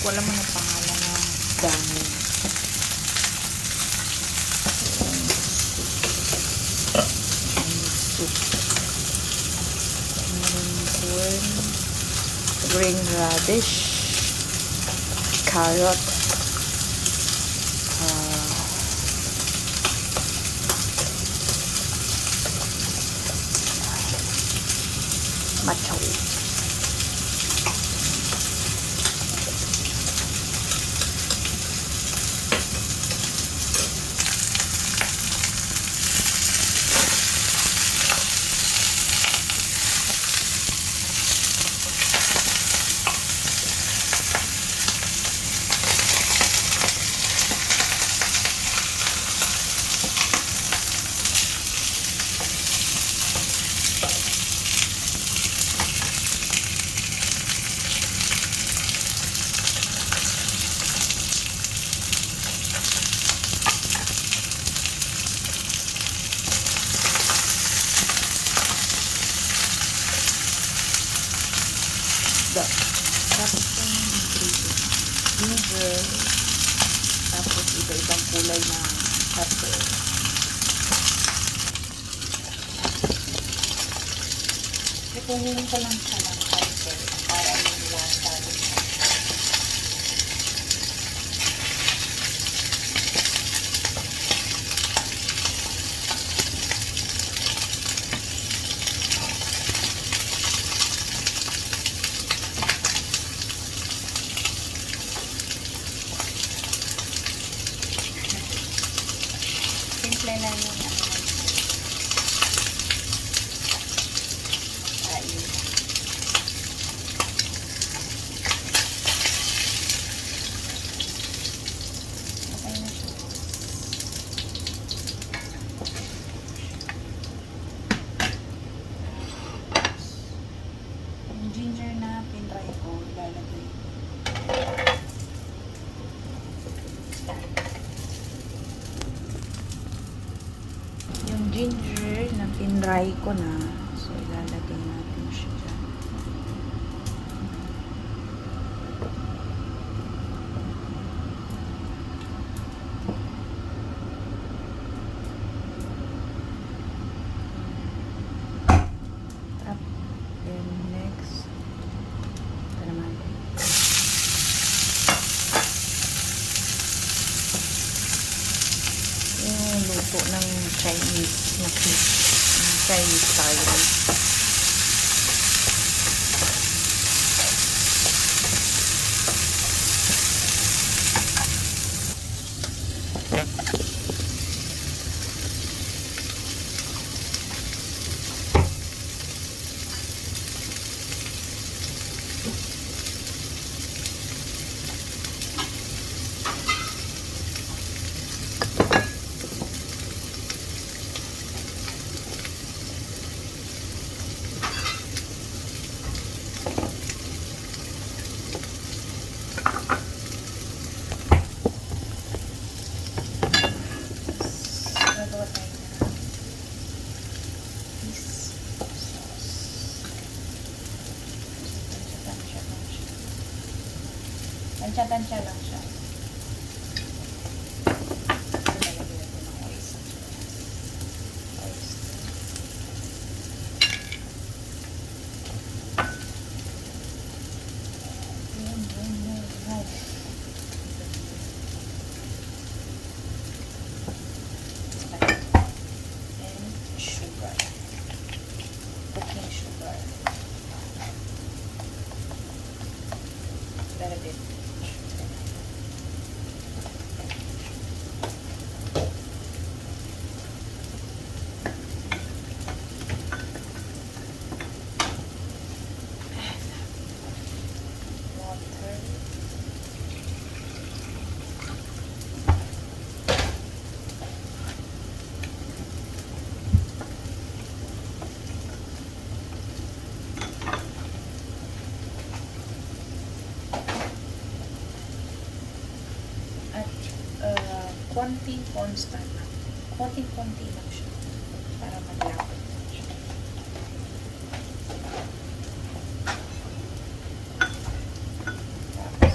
ko alam ang pangalan ng dahon. Soup. Corn, green radish, carrot, matcha. Tapos ginger, tapos iba-ibang kulay na pepper. Ipunin ko lang siya ng pepper para yung lasa. Simple na yun. Yung ginger na pinray ko, ilalagay. Yung ginger na pinray ko na, so ilalagay natin siya dyan. Then next, ito naman. Yung luto ng Chinese na fish. Chinese style. Tansya-tansya lang siya. Lalagyan natin ng oyster. And sugar. Cooking sugar. Very bit. Konting constant lang. Konting-konti lang siya. Para maglapot lang siya. Tapos,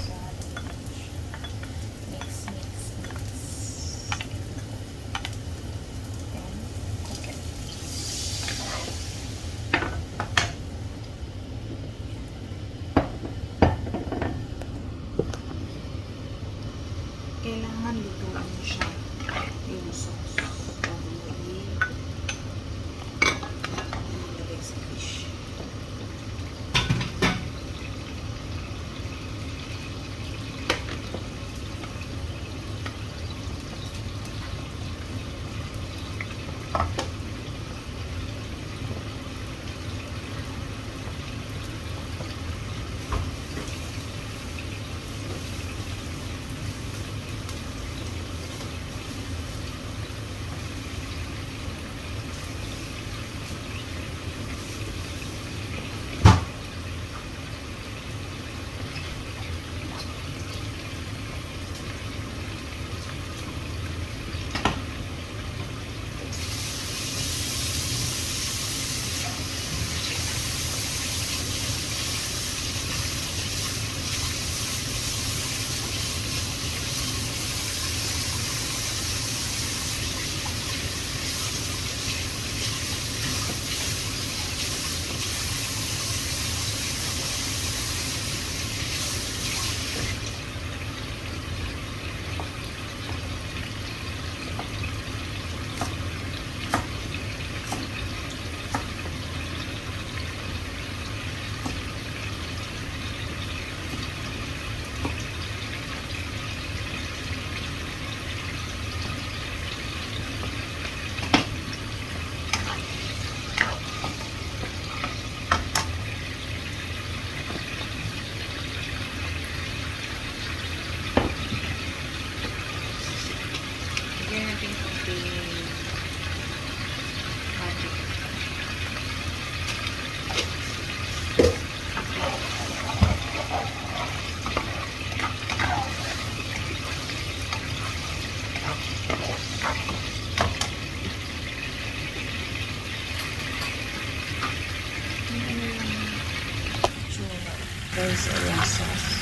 soy sauce.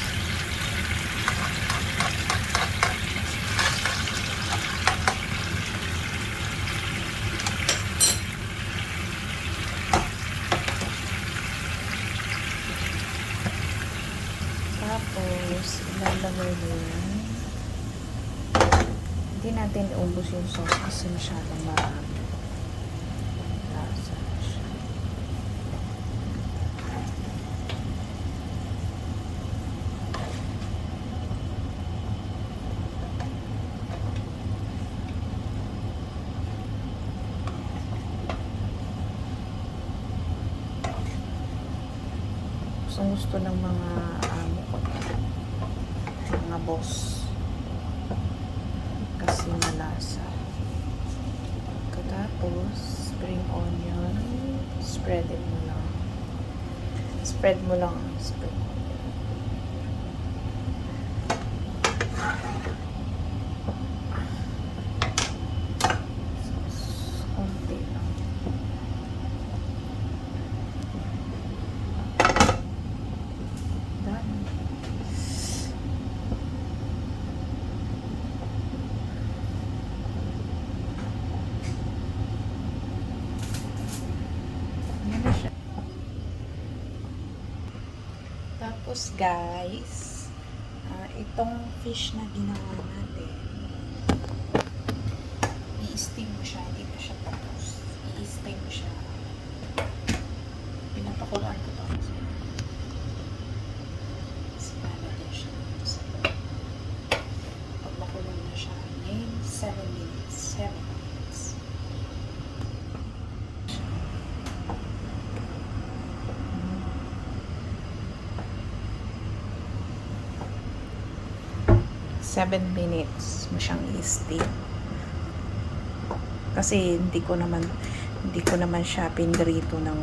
Tapos, ilalagay din. Hindi natin ubos yung sauce kasi masyadong marami. Lasa na siya. Gusto ng mga boss kasi malasa. Tapos spring onion, spread mo lang. Spread mo lang. Konti lang. Done. Tapos guys, itong fish na ginawa natin, i-steam mo siya, hindi pa siya tapos. I-steam mo siya. Pinapakuluan ko to. Sinalagyan siya. Pag makulong na siya, 7 minutes. 7 minutes. 7 minutes mo siyang i-steam. Kasi hindi ko naman siya pinrito ng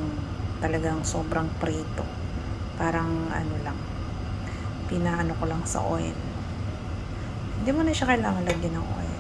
talagang sobrang prito. Parang ano lang, pinaano ko lang sa oil. Hindi mo na siya kailangan lagyan ng oil.